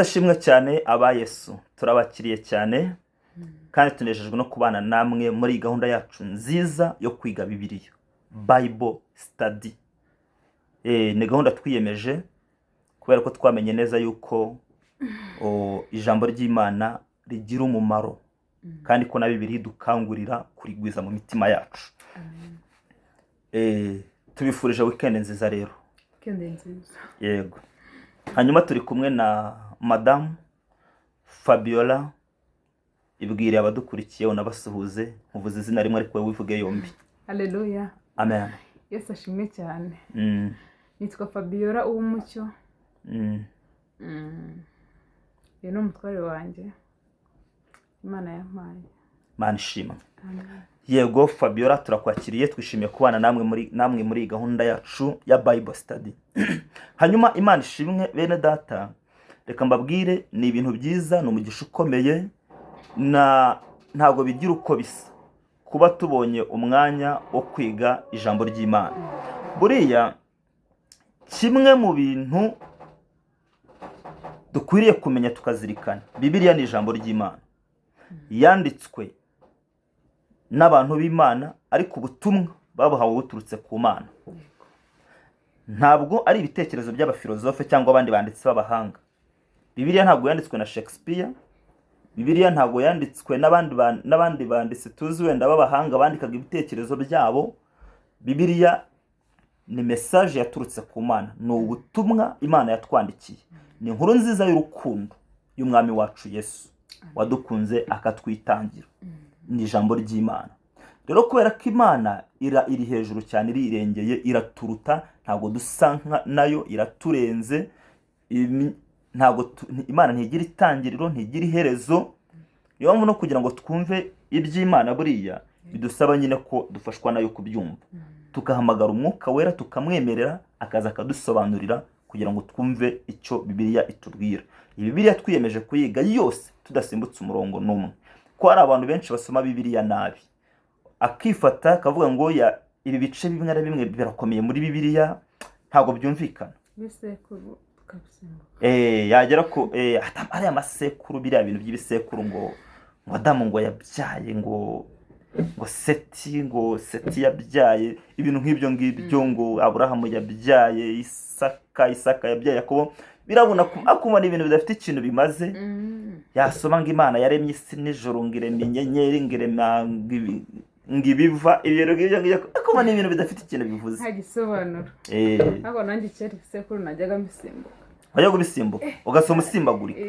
Ashimwe cyane aba Yesu, turabakiriye cyane kandi tunejejwe no kubana namwe muri gahunda yacu nziza yo kwiga Bibiliya, Bible Study. Ni gahunda twiyemeje kubera ko twamenye neza yuko ijambo ry'Imana rigira umumaro kandi ko na Bibiliya dukangurira kurigwiza mu mitima yacu. Tubifurije weekend nziza rero. Weekend nziza. Yego. Hanyuma turi kumwe na Madame Fabiola. Ibwire abadukurikiye unabasuhuze, uvuze izina rimwe ariko wivuge yombi. Haleluya. Amen. Yesu ashimwe cyane. Nitwa Fabiola uw'umucyo. Yeno umutware wanjye. Imana yampaye. Mana ishimwe. Amen. Yego Fabiola, turakwakiriye, twishimiye kubana namwe muri gahunda yacu ya Bible Study. Hanyuma Imana ishimwe bene data, reka mbabwire ni ibintu byiza, ni umugisha ukomeye, ntago bigira uko bisa kuba tubonye umwanya wo kwiga ijambo ry'Imana. Buriya kimwe mu bintu dukwiriye kumenya tukazirikana, Bibiliya ni ijambo ry'Imana, yanditswe n'abantu b'Imana ariko ubutumwa babuhawe buturutse ku Mana. Ntabwo ari ibitekerezo by'abafilozofe cyangwa abandi banditsi b'abahanga. Bibiliya ntabwo yanditswe na Shakespeare. Bibiliya ntabwo yanditswe n'abandi banditsi tuzi wenda b'abahanga bandikaga ibitekerezo byabo. Bibiliya ni message yaturutse ku Mana, ni ubutumwa Imana yatwandikiye. Ni inkuru nziza y'urukundo y'umwami wacu Yesu wadukunze akatwitangira. Ni ijambo ry'Imana. Rero kubera ko Imana iri hejuru cyane, irirengeye, iraturuta, ntabwo dusa nayo, iraturenze. Ntabwo Imana ntigira itangiriro, ntigira iherezo. Niyo mpamvu no kugira ngo twumve iby'Imana buriya bidusaba nyine ko dufashwa nayo kubyumva, tugahamagara umwuka wera tukamwemerera akaza akadusobanurira kugira ngo twumve icyo Bibiliya itubwira. Iyi Bibiliya twiyemeje kuyiga yose tudasimbutse umurongo n'umwe, ko hari abantu benshi basoma Bibiliya nabi, akifata akavuga ngo ibi bice bimwe na bimwe birakomeye muri Bibiliya, ntabwo byumvikana. Bisekuru tukabisimbuka. Yagera ko ari amasekuru, biriya bintu by'ibisekuru ngo Adamu ngo yabyaye ngo Seti yabyaye ibintu nk'ibyo ngibyo, ngo Aburahamu yabyaye Isaka yabyaye Yakobo. Birabona akuma ni ibintu bidafite ikintu bimaze. Yasoma ngo Imana yaremye isi n'ijoro, ngirema inyenyeri, ngirema ngibiva, ibyo ngibyo akuma ni ibintu bidafite ikintu bivuze. Nta gisobanuro. Ntabwo nanjye cyari isekuru najyaga mbisimbuka. Wajya gubisimbuka ugasoma usimbagurika.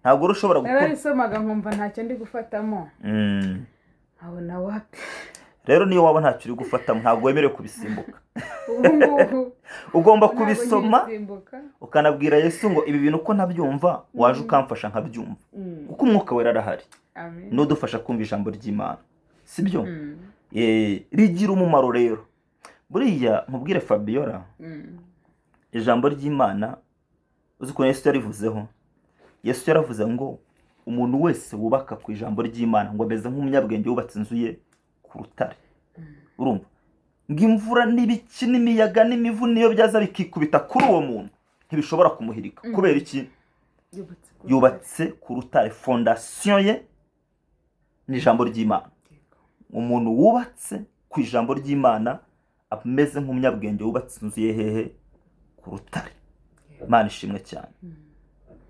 Ntabwo urushobora gukora. Narabisomaga nkumva ntacyo ndi gufatamo. Abona wapi. Rero niyo waba ntacyo uri gufatamo ntabwo wemerewe kubisimbuka. Ubu ugomba kubisoma ukanabwira Yesu ngo ibi bintu ko ntabyumva, waje ukamfasha nkabyumva, kuko umwuka wera arahari. Amen. Nudufasha kumva ijambo ry'Imana, sibyo? Rigira umumaro rero. Buriya nkubwire Fabiola, ijambo ry'Imana uzi ko Yesu yarivuzeho. Yesu yaravuze ngo umuntu wese wubaka ku ijambo ry'Imana ngo ameze nk'umunyabwenge wubatse inzu ye ku rutare. Urumva? Ngo imvura n'ibiki n'imiyaga n'imivu niyo byaza bikikubita kuri uwo muntu ntibishobora kumuhirika. Kubera iki? Yubatse ku rutare. Fondation ye ni ijambo ry'Imana. Umuntu wubatse ku ijambo ry'Imana ameze nk'umunyabwenge wubatse inzu ye hehe? Ku rutare. Imana ishimwe cyane.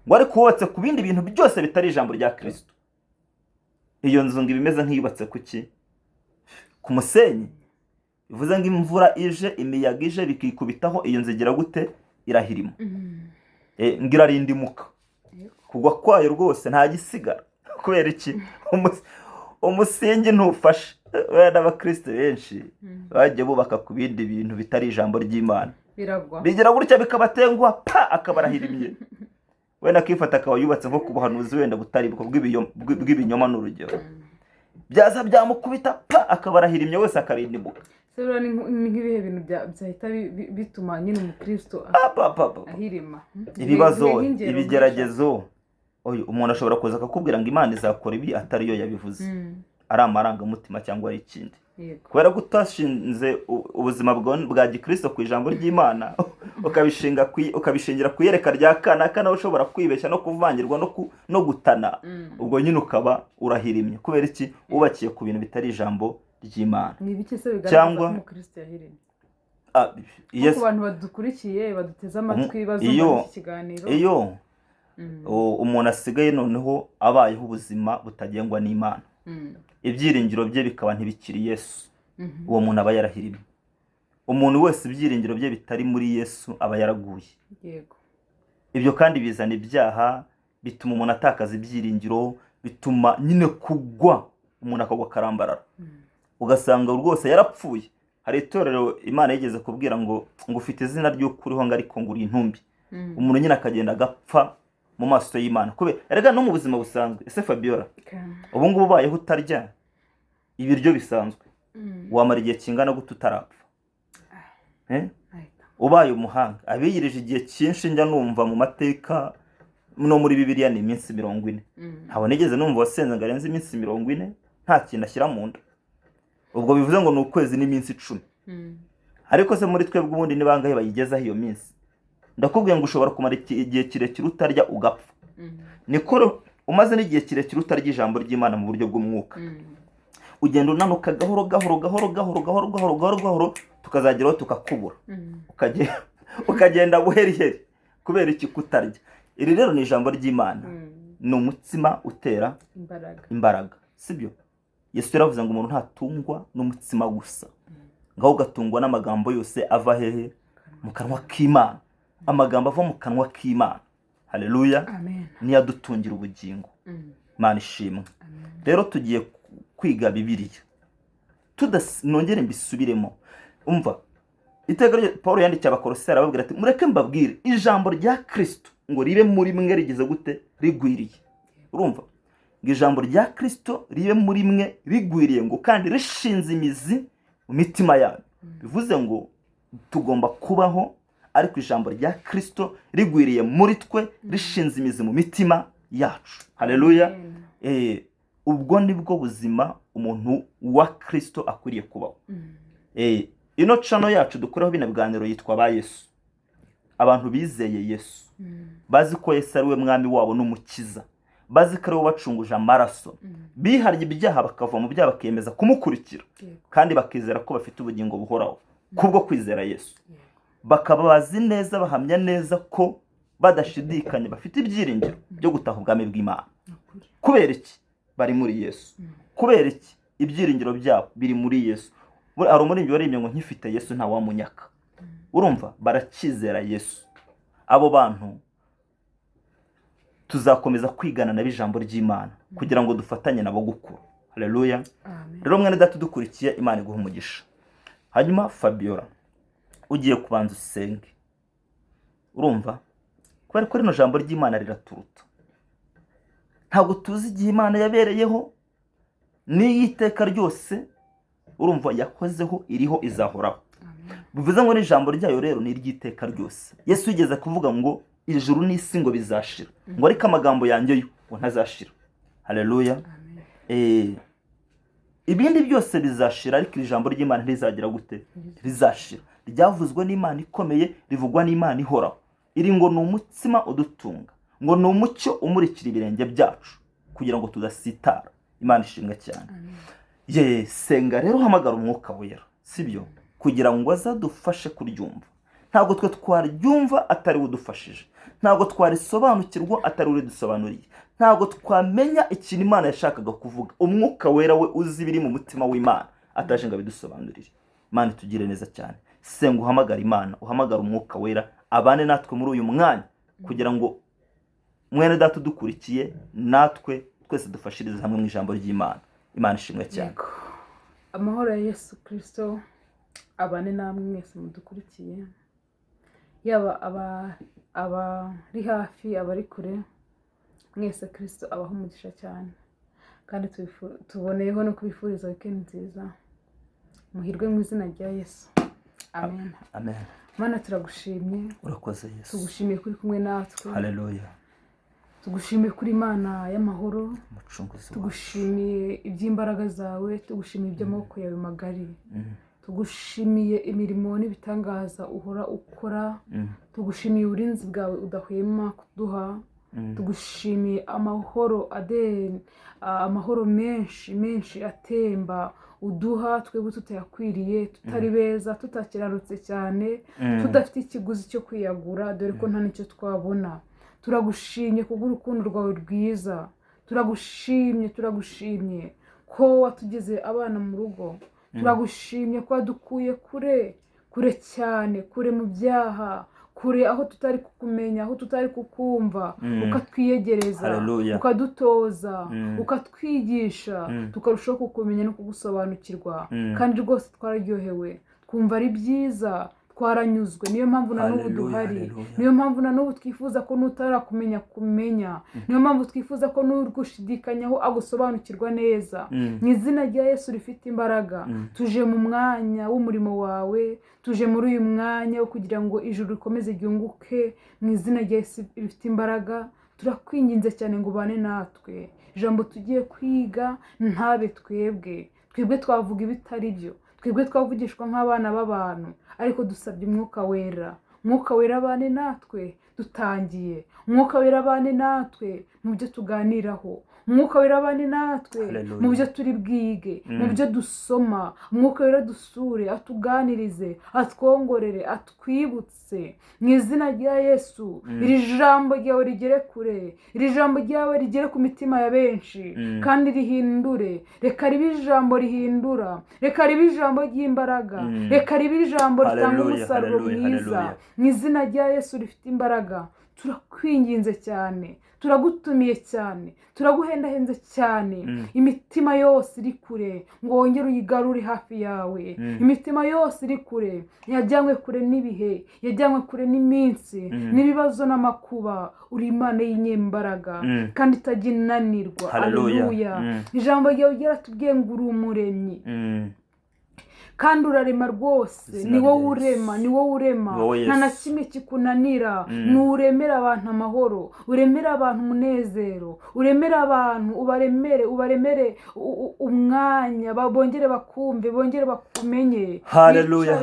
Ngo ariko wubatse ku bindi bintu byose bitari ijambo rya Kristo, iyo nzu ngo ibimeze nk'iyubatse ku ki? Ku musenyi. Bivuze ngo imvura ije, imiyaga ije bikikubitaho, iyo nzu igira gute? Irahirima. Ngo irarindimuka. Kugwa kwayo rwose nta gisigara. Kubera iki? Umusingi ntufashe. Wenda abakristo benshi bagiye bubaka ku bindi bintu bitari ijambo ry'Imana, biragwa, bigira gutya bikabatenguha akabarahirimye. Wenda akifata akaba yubatse nko ku buhanuzi wenda butari bw'ibinyoma n'urugero, byaza byamukubita akabarahirimye wese akarindimuka. Sura ni nk'ibihe bintu byahita bituma nyine umukristo ahirima. Ibibazo, ibigeragezo. Umuntu ashobora kuza akakubwira ngo Imana izakora ibi atari yo yabivuze. ari amarangamutima cyangwa ari ikindi. Kubera ko utashinze ubuzima bwa gikristo ku ijambo ry'Imana ukabishingira ku yereka rya kana ushobora kwibeshya no kuvangirwa no gutana, ubwo nyine ukaba urahirimye. Kubera iki? Wubakiye ku bintu bitari ijambo ry'Imana. Ni biki se bigaragaza ko umukristo yahirimye? Ku bantu badukurikiye baduteze amatwi bazumva iki kiganiro, iyo umuntu asigaye noneho abayeho ubuzima butagengwa n'Imana, ibyiringiro bye bikaba ntibikiri Yesu, uwo muntu aba yarahirimye. Umuntu wese ibyiringiro bye bitari muri Yesu aba yaraguye. Ibyo kandi bizana ibyaha, bituma umuntu atakaza ibyiringiro, bituma nyine kugwa, umuntu akagwa karambarara, ugasanga rwose yarapfuye. Hari itorero Imana yigeze kubwira ngo ufite izina ry'ukuriho ngo ariko ngo uri intumbi. Umuntu nyine akagenda agapfa mu maso y'Imana. Kubera erega no mu buzima busanzwe, ese Fabiola, ubu ngubu ubayeho utarya ibiryo bisanzwe, wamara igihe kingana gute utarapfa? Ubaye umuhanga, abiyirije igihe cyinshi njya numva mu mateka no muri Bibiliya ni iminsi 40. Ntabwo nigeze numva wasenze ngo arenze iminsi 40 nta kintu ashyira mu nda. Ubwo bivuze ngo ni ukwezi n'iminsi 10. Ariko se muri twebwe ubundi ni bangahe bayigezaho iyo minsi? Ndakubwiye ngo ushobora kumara igihe kirekire utarya ugapfa. Nikoro umaze n'igihe kirekire utarya ijambo ry'Imana mu buryo bw'umwuka, ugenda unanuka gahoro tukazageraho tukakubura, ukagenda buheriheri. Kubera iki? Kutarya. Iri rero ni ijambo ry'Imana, ni umutsima utera imbaraga, sibyo? Yesu yaravuze ngo umuntu ntatungwa n'umutsima gusa, ngaho ugatungwa n'amagambo yose ava hehe? Mu kanwa k'Imana. Amagambo ava mu kanwa k'Imana, haleluya, niyo adutungira ubugingo. Imana ishimwe. Rero tugiye kwiga Bibiliya, nongere mbisubiremo. Umva, iteka Paulo yandikiye Abakolosai arababwira ati mureke mbabwire ijambo rya Kristo ngo ribe muri mwe rigize gute? Rigwiriye. Urumva? Ngo ijambo rya Kristo ribe muri mwe rigwiriye, ngo kandi rishinze imizi mu mitima yanyu. Bivuze ngo tugomba kubaho ariko ijambo rya Kristo rigwiriye muri twe, rishinze imizi mu mitima yacu. Haleluya. Ubwo nibwo buzima umuntu wa Kristo akwiriye kubaho. Ino channel yacu dukoraho bino biganiro yitwa ba Yesu. Abantu bizeye Yesu, bazi ko Yesu ari we mwami wabo n'umukiza, bazi ko ari we bacunguje amaraso, biharye ibyaha bakava mu byaha bakemeza kumukurikira, kandi bakizera ko bafite ubugingo buhoraho kubwo kwizera Yesu. Bakaba bazi neza, bahamya neza ko badashidikanya bafite ibyiringiro byo gutaha ubwami bw'Imana. Kubera iki? Bari muri Yesu. Kubera iki? Ibyiringiro byabo biri muri Yesu. Ari umuririmbyi waririmbye ngo nkifite Yesu nta wamunyaka. Urumva? Barakizera Yesu. Abo bantu tuzakomeza kwigana na ijambo ry'Imana kugira ngo dufatanye nabo gukura. Haleluya. Rero mwene data dukurikiye, Imana iguha umugisha. Hanyuma Fabiola, ugiye kubanza usenge. Urumva? Kubera ko rino jambo ry'Imana riraturuta. Ntabwo tuzi igihe Imana yabereyeho, n'iyiteka ryose urumva yahozeho, iriho, izahoraho. Bivuze ngo n'ijambo ryayo rero ni iry'iteka ryose. Yesu yigeze kuvuga ngo ijuru n'isi ngo bizashira, ngo ariko amagambo yanjye yo ngo ntazashira. Haleluya. Ibindi byose bizashira, ariko ijambo ry'Imana ntizagira gute? Rizashira. Ryavuzwe n'Imana ikomeye, rivugwa n'Imana ihoraho. Iri ngo ni umutsima udutunga, ngo ni umucyo umurikira ibirenge byacu kugira ngo tudasitara. Imana ishimwe cyane. Senga rero uhamagara umwuka wera, sibyo? Kugira ngo azadufashe kuryumva. Ntabwo twe twaryumva atari udufashije, ntabwo twarisobanukirwa atari uridusobanuriye, ntabwo twamenya ikintu Imana yashakaga kuvuga. Umwuka wera we uzi biri mu mutima w'Imana, ataje ngo abidusobanurire. Imana tugire neza cyane. Senga uhamagara Imana, uhamagara umwuka wera abane natwe muri uyu mwanya, kugira ngo mwene data dukurikiye natwe twese dufashirize hamwe mu ijambo ry'Imana. Imana ishimwe cyane. Amahoro ya Yesu Kristo abane namwe mwese mudukurikiye, yaba abari hafi, abari kure, mwese Kristo abaho umugisha cyane. Kandi tuboneyeho no kubifuriza weekend nziza. Muhirwe mu izina rya Yesu. Amen. Amen. Mana turagushimye. Urakoze Yesu. Tugushimiye kuri kumwe natwe. Haleluya. tugushimiye kuri Imana y'amahoro, umucunguzi wacu. tugushimiye iby'imbaraga zawe, tugushimiye iby'amaboko yawe magari, tugushimiye imirimo n'ibitangaza uhora ukora, tugushimiye uburinzi bwawe udahwema kuduha, tugushimiye amahoro menshi atemba uduha, twebwe tutayakwiriye, tutari beza, tutakiranutse cyane, tudafite ikiguzi cyo kwiyagura, dore ko nta n'icyo twabona. Turagushimye kubw'urukundo rwawe rwiza, turagushimye ko watugeze abana mu rugo, turagushimye ko wadukuye kure cyane, kure mu byaha, kure aho tutari kukumenya, aho tutari kukumva, ukatwiyegereza, ukadutoza, ukatwigisha, tukarushaho kukumenya no kugusobanukirwa, kandi rwose twararyohewe, twumva ari byiza, twaranyuzwe. Niyo mpamvu na n'ubu duhari, niyo mpamvu na n'ubu twifuza ko n'utarakumenya kumenya, niyo mpamvu twifuza ko n'urigushidikanyaho agusobanukirwa neza. Mu izina rya Yesu rifite imbaraga, tuje mu mwanya w'umurimo wawe, tuje muri uyu mwanya wo kugira ngo ijuru rikomeze ryunguke. Mu izina rya Yesu rifite imbaraga, turakwinginze cyane ngo ubane natwe. Ijambo tugiye kwiga ntabe twebwe twavuga ibitari byo, twebwe twavugishwa nk'abana b'abantu, ariko dusabye umwuka wera abane natwe dutangiye, umwuka wera abane natwe mu byo tuganiraho, umwuka wera abane natwe mu byo turi bwige, mu byo dusoma. Umwuka wera dusure, atuganirize, atwongorere, atwibutse. Mu izina rya Yesu iri jambo ryawe rigere kure, iri jambo ryawe rigere ku mitima ya benshi, kandi rihindure. Reka ribe ijambo rihindura, reka ribe ijambo ry'imbaraga, reka ribe ijambo ritanga umusaruro mwiza. Mu izina rya Yesu rifite imbaraga, turakwinginze cyane, turagutumiye cyane, turaguhendahenze cyane. Imitima yose iri kure ngo wongere uyigarure hafi yawe, imitima yose iri kure, yajyanywe kure n'ibihe, yajyanywe kure n'iminsi n'ibibazo n'amakuba, uri Imana y'inyembaraga kandi itajya inanirwa. Haleluya. Ijambo ryawe ryaratubwiye ngo uri umuremyi, kandi urarema rwose. Ni wowe urema, nta na kimwe kikunanira. Nuremera abantu amahoro, uremera abantu umunezero, uremera abantu, ubaremere umwanya, bongere bakumve, bongere bakumenye. Haleluya.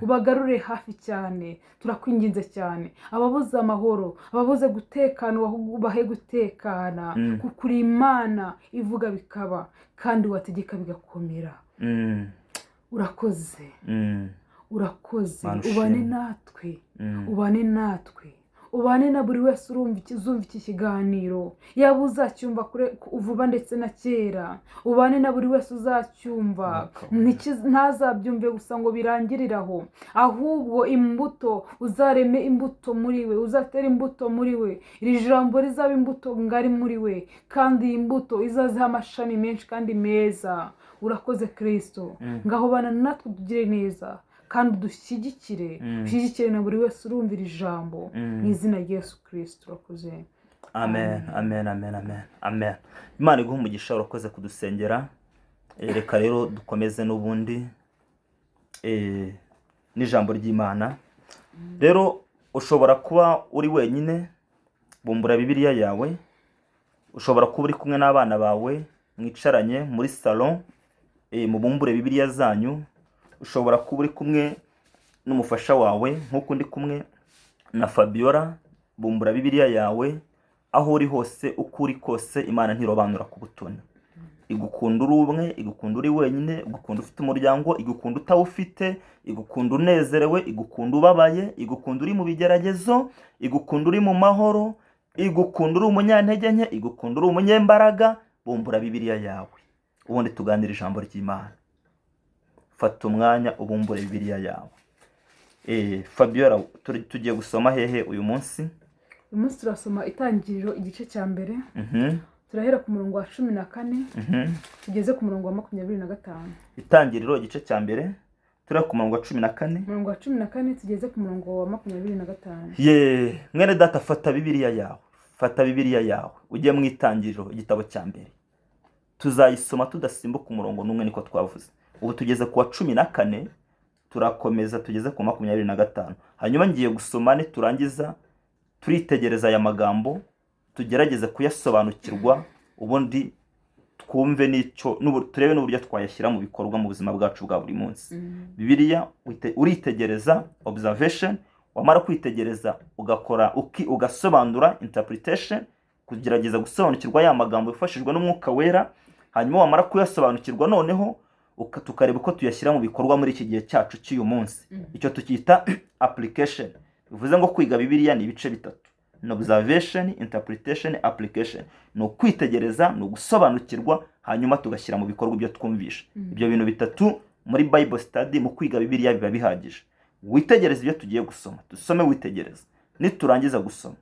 Ubagarure hafi cyane, turakwinginze cyane. Ababuze amahoro, ababuze gutekana, ubahe gutekana, kuko uri Imana ivuga bikaba, kandi wategeka bigakomera. Urakoze, ubane natwe, ubane na buri wese uzumva iki kiganiro, yaba uzacyumva vuba ndetse na kera. Ubane na buri wese uzacyumva, ntazabyumve gusa ngo birangiriraho, ahubwo imbuto, uzareme imbuto muri we, uzatera imbuto muri we. Iri jambo rizaba imbuto ngari muri we, kandi iyi mbuto izaziha amashami menshi kandi meza. Urakoze Kristo, ngaho bana natwe tugire neza, kandi dushyigikire na buri wese urumvira ijambo. Mu izina rya Yesu Kristo urakoze. Amen. Imana iguhe umugisha, urakoze kudusengera. Reka rero dukomeze n'ubundi n'ijambo ry'Imana. Rero ushobora kuba uri wenyine, bumbura Bibiliya yawe. Ushobora kuba uri kumwe n'abana bawe, mwicaranye muri salon, mubumbure Bibiliya zanyu. Ushobora kuba uri kumwe n'umufasha wawe, nk'uko ndi kumwe na Fabiola. Bumbura Bibiliya yawe, aho uri hose, uko uri kose, Imana ntirobanura ku butoni. Igukunda uri umwe, igukunda uri wenyine, igukunda ufite umuryango, igukunda utawufite, igukunda unezerewe, igukunda ubabaye, igukunda uri mu bigeragezo, igukunda uri mu mahoro, igukunda uri umunyantege nke, igukunda uri umunyembaraga. Bumbura Bibiliya yawe, ubundi tuganira ijambo ry'Imana. Fata umwanya ubumbure Bibiliya yawe. Fabiola, tugiye gusoma hehe uyu munsi? Uyu munsi turasoma Itangiriro igice cya mbere, turahera ku murongo wa 14 tugeze ku murongo wa 25. Itangiriro igice cya mbere, turahera ku murongo wa 14, murongo wa 14 tugeze ku murongo wa 25. Mwene data, fata Bibiliya yawe, ujye mu Itangiriro igitabo cya mbere. Tuzayisoma tudasimbuka umurongo n'umwe, niko twavuze. Ubu tugeze ku wa 14, turakomeza tugeze ku 25. Hanyuma ngiye gusoma turangiza turitegereza aya magambo tugerageze kuyasobanukirwa ubundi twumve turebe n'uburyo twayashyira mu bikorwa mu buzima bwacu bwa buri munsi. Bibiliya uritegereza observation, wamara kwitegereza ugakora ugasobanura interpretation, kugerageza gusobanukirwa ya magambo bifashijwe n'Umwuka Wera, hanyuma wamara kuyasobanukirwa noneho tukareba uko tuyashyira mu bikorwa muri iki gihe cyacu cy'uyu munsi. Icyo tukita application. Bivuze ngo kwiga Bibiliya ni ibice bitatu: observation, interpretation, application. Ni ukwitegereza, ni ugusobanukirwa, hanyuma tugashyira mu bikorwa ibyo twumvisha. Ibyo bintu bitatu muri Bible study mu kwiga Bibiliya biba bihagije. Witegereza ibyo tugiye gusoma, dusome witegereza. Niturangiza gusoma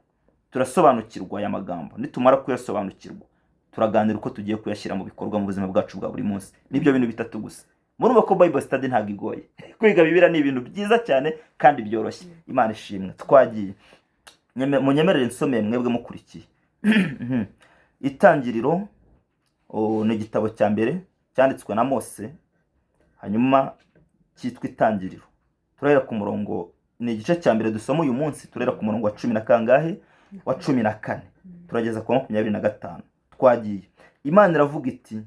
turasobanukirwa aya magambo, nitumara kuyasobanukirwa turaganira uko tugiye kuyashyira mu bikorwa mu buzima bwacu bwa buri munsi. Nibyo bintu bitatu gusa. Murumva ko Bible study ntabwo igoye. Kwiga Bibiliya ni ibintu byiza cyane kandi byoroshye. Imana ishimwe. Twagiye munyemerere nsomeye mwebwe mukurikiye. Itangiriro ni igitabo cya mbere cyanditswe na Mose, hanyuma cyitwa Itangiriro. Turahera ku murongo, ni igice cya mbere dusoma uyu munsi, turahera ku murongo wa 10 na kangahe? Wa 14 turageza ku 25. Twagiye. Imana iravuga iti: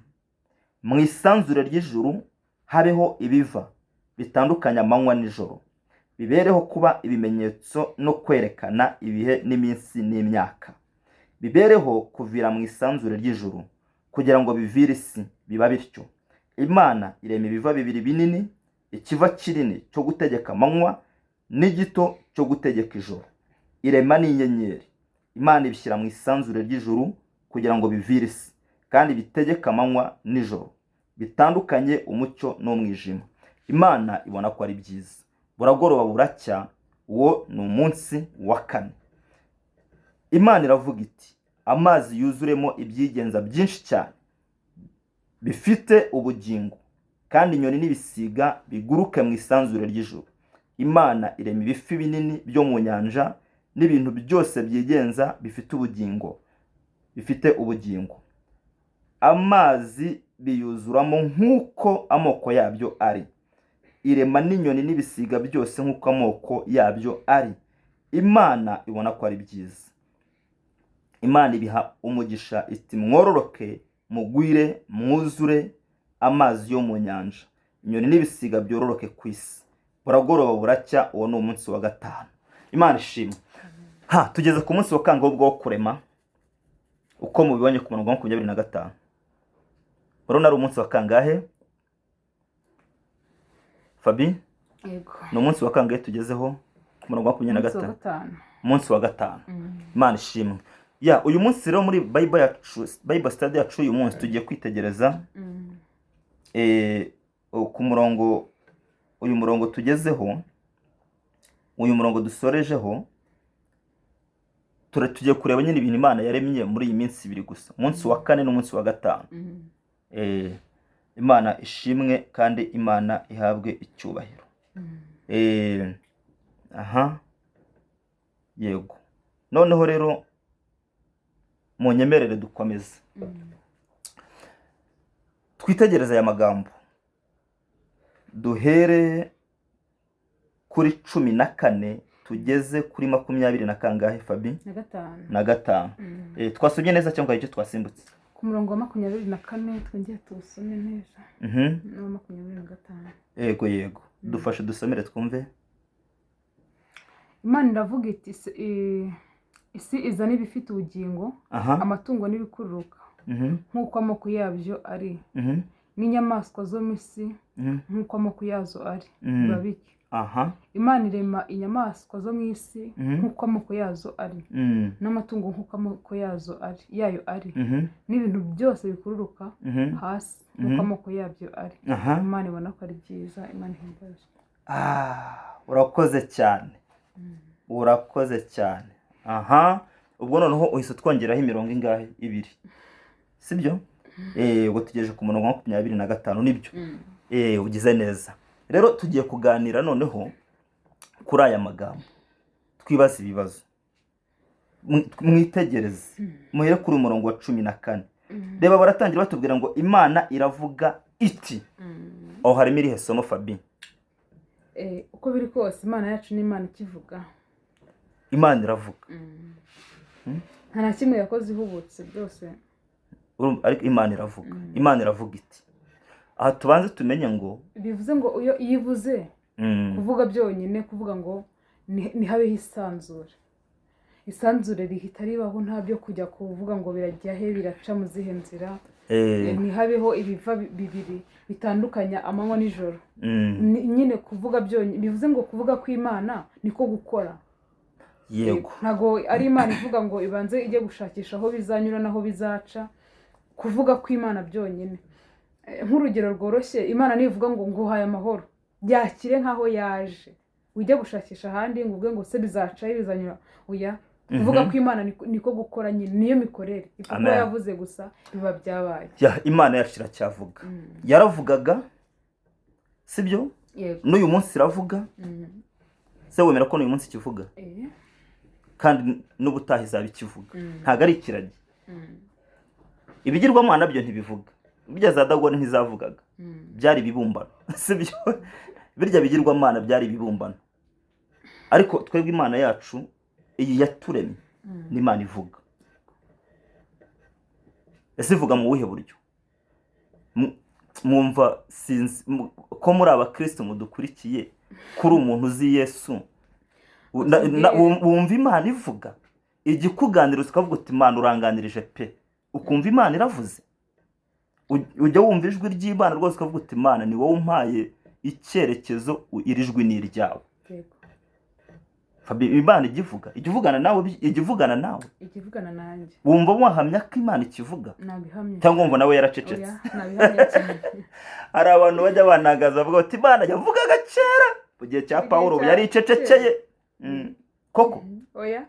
mu isanzure ry'ijuru habeho ibiva bitandukanya amanywa n'ijoro, bibereho kuba ibimenyetso no kwerekana ibihe n'iminsi n'imyaka. Bibereho kuvira mu isanzure ry'ijuru kugira ngo bivire isi, biba bityo. Imana irema ibiva bibiri binini, ikiva kinini cyo gutegeka amanywa n'igito cyo gutegeka ijoro. Irema n'inyenyeri. Imana ibishyira mu isanzure ry'ijuru kugira ngo bivire isi, kandi bitegeka amanywa n'ijoro, bitandukanye umucyo n'umwijima. Imana ibona ko ari byiza. Buragoroba buracya, uwo ni umunsi wa 4. Imana iravuga iti: amazi yuzuremo ibyigenza byinshi cyane bifite ubugingo, kandi inyoni n'ibisiga biguruke mu isanzure ry'ijuru. Imana irema ibifi binini byo mu nyanja n'ibintu byose byigenza bifite ubugingo. Amazi biyuzuramo nk'uko amoko yabyo ari. Irema n'inyoni n'ibisiga byose nk'uko amoko yabyo ari. Imana ibona ko ari byiza. Imana ibiha umugisha iti: mwororoke, mugwire, mwuzure amazi yo mu nyanja, inyoni n'ibisiga byororoke ku isi. Buragoroba buracya, uwo ni umunsi wa 5. Imana ishimwe. Tugeze ku munsi wa kangahe wo kurema? Uko mubibonye ku murongo wa 25. Urabona ari umunsi wa kangahe Fabi? Yego. Ni umunsi wa kangahe tugezeho ku murongo wa 25? Umunsi wa 5. Imana ishimwe. Uyu munsi rero muri Bible study yacu uyu munsi tugiye kwitegereza ku murongo, uyu murongo tugezeho, uyu murongo dusorejeho, tugiye kureba nyine ibintu Imana yaremye muri iyi minsi 2 gusa, umunsi wa 4 n'umunsi wa 5. Imana ishimwe kandi Imana ihabwe icyubahiro. Yego. Noneho rero munyemerere dukomeze twitegereza aya magambo, duhere kuri 14 tugeze kuri 20 na kangahe Fabi? Na 5. Twasomye neza cyangwa icyo twasimbutse? Ku murongo wa 24 twongeye tuwusome neza. Na 25. Yego. Dufashe dusomere twumve. Imana iravuga iti: isi izana ibifite ubugingo, amatungo n'ibikururuka, nk'uko amoko yabyo ari, n'inyamaswa zo mu isi nk'uko amoko yazo ari, biba bityo. Imana irema inyamaswa zo mu isi nk'uko amoko yazo ari, n'amatungo nk'uko amoko yayo ari, n'ibintu byose bikururuka hasi nk'uko amoko yabyo ari. Imana ibona ko ari byiza. Imana ihimbaza. Urakoze cyane. Urakoze cyane. Ubwo noneho uhise twongeraho imirongo ingahe? 2. Sibyo? Ubwo tugejeje ku murongo wa 25 nibyo. Ugize neza. Rero tugiye kuganira noneho kuri aya magambo, twibaza ibibazo. Mwitegereze, muhere kuri umurongo wa 14. Reba baratangira batubwira ngo Imana iravuga iti. Aho harimo irihe somo Fabi? Uko biri kose Imana yacu ni Imana ikivuga. imana iravuga. nta na kimwe yakoze ihubutse byose, ariko imana iravuga. Imana iravuga iti, aha tubanze tumenye ngo bivuze ngo iyo ivuze kuvuga byonyine, kuvuga ngo ntihabeho isanzure rihita ribaho, nta byo kujya kuvuga ngo birajya he, biraca mu zihe nzira, ntihabeho ibiva bibiri bitandukanya amanywa n'ijoro. Nyine kuvuga byonyine bivuze ngo kuvuga kw'Imana niko gukora. Yego, ntago ari Imana ivuga ngo ibanze ijye gushakisha aho bizanyura naho bizaca. Kuvuga kw'Imana byonyine, nk'urugero rworoshye, Imana nivuga ngo nguhaye amahoro, byakire nkaho yaje, ujye gushakisha ahandi ngo uvuge ngo se bizaca bizanyura. Oya, kuvuga kw'Imana niko gukora nyine, niyo mikorere. Kuko yavuze gusa biba byabaye. Imana yacu iracyavuga. Yaravugaga, sibyo? N'uyu munsi iravuga. Se wemera ko n'uyu munsi ikivuga? Kandi n'ubutaha izaba ikivuga. Ntago ari ikiragi. Ibigirwamana byo ntibivuga. Birya za Dagoni ntizavugaga. Byari ibibumbano, sibyo? Birya bigirwamana byari ibibumbano. Ariko twebwe Imana yacu iyi yaturemye ni Imana ivuga. Ese ivuga mu buhe buryo? Mwumva sinzi ko muri abakristo mudukurikiye kuri umuntu uzi Yesu, wumva Imana ivuga, igikuganira ukavuga uti Imana uranganirije pe, ukumva Imana iravuze. Ujya wumva ijwi ry'Imana rwose ukavuga uti Imana ni wowe umpaye icyerekezo, iri jwi ni iryawe. Imana igivuga, igivugana nawe, igivugana nanjye. Wumva wahamya ko Imana ikivuga? Cyangwa wumva nawe yaracecetse? Hari abantu bajya banagaza bavuga bati Imana yavugaga kera mu gihe cya Pawulo yari icecekeye. Koko oya,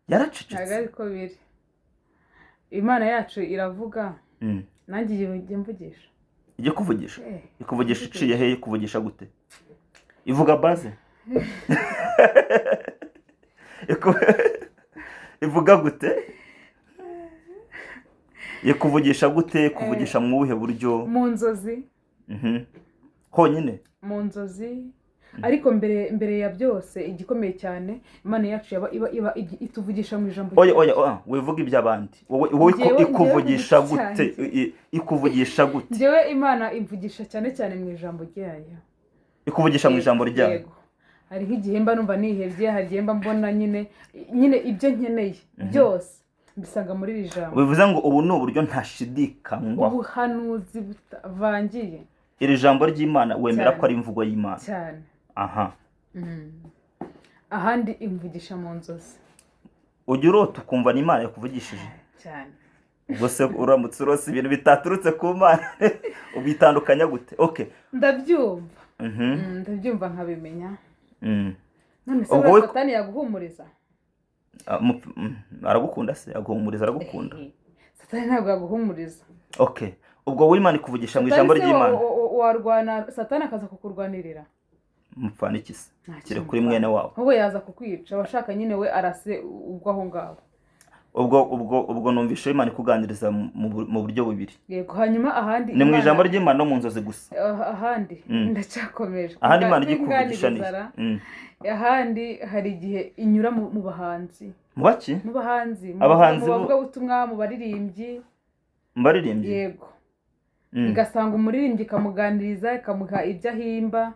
yaracecetse. ntabwo ariko biri. Imana yacu iravuga, nanjye igiye mvugisha. Ijye kuvugisha? Ikuvugisha iciye he? Ikuvugisha gute? Ivuga baze? Ivuga gute? Ikuvugisha gute? Kuvugisha mu buhe buryo? Mu nzozi. Honyine? Mu nzozi. Ariko mbere ya byose igikomeye cyane, Imana yacu iba ituvugisha mu ijambo. Oya, wivuga iby'abandi. Wowe ikuvugisha gute? Ikuvugisha gute? Njyewe Imana imvugisha cyane cyane mu ijambo ryayo. Ikuvugisha mu ijambo ryayo? Hari nk'igihe mba numva nihebye, hari igihe mba mbona nyine ibyo nkeneye byose mbisanga muri iri jambo. Bivuze ngo ubu ni uburyo ntashidikanywa, ubuhanuzi butavangiye. Iri jambo ry'Imana wemera ko ari imvugo y'Imana cyane? Aha. Ahandi imvugisha mu nzozi. Ujya urota ukumva ni Imana yakuvugishije? Cyane. Ubwo se uramutse urose ibintu bitaturutse ku Mana ubitandukanya gute? Okay, ndabyumva. Ndabyumva nkabimenya. None se Satani yaguhumuriza? Aragukunda se? Aguhumuriza, aragukunda? Satani ntabwo yaguhumuriza. Okay, ubwo w'Imana ikuvugisha mu ijambo ry'Imana. Warwana, Satani akaza kukurwanirira? Mupfana iki se? Kire kuri mwene wawe. Wowe yaza kukwica, abashaka nyine we arase ubwo aho ngaho. Ubwo numvishe Imana ikuganiriza mu buryo bubiri. Yego, hanyuma ahandi ni mu ijambo ry'Imana no mu nzozi gusa? Ahandi ndacyakomeje. Ahandi Imana igikuvugisha ni ahandi hari igihe inyura mu bahanzi. Mu baki? Mu bahanzi. Abahanzi bavuga ubutumwa, mu baririmbyi. Mbaririmbyi? Yego. Igasanga umuririmbyi ikamuganiriza, ikamuha ibyo ahimba,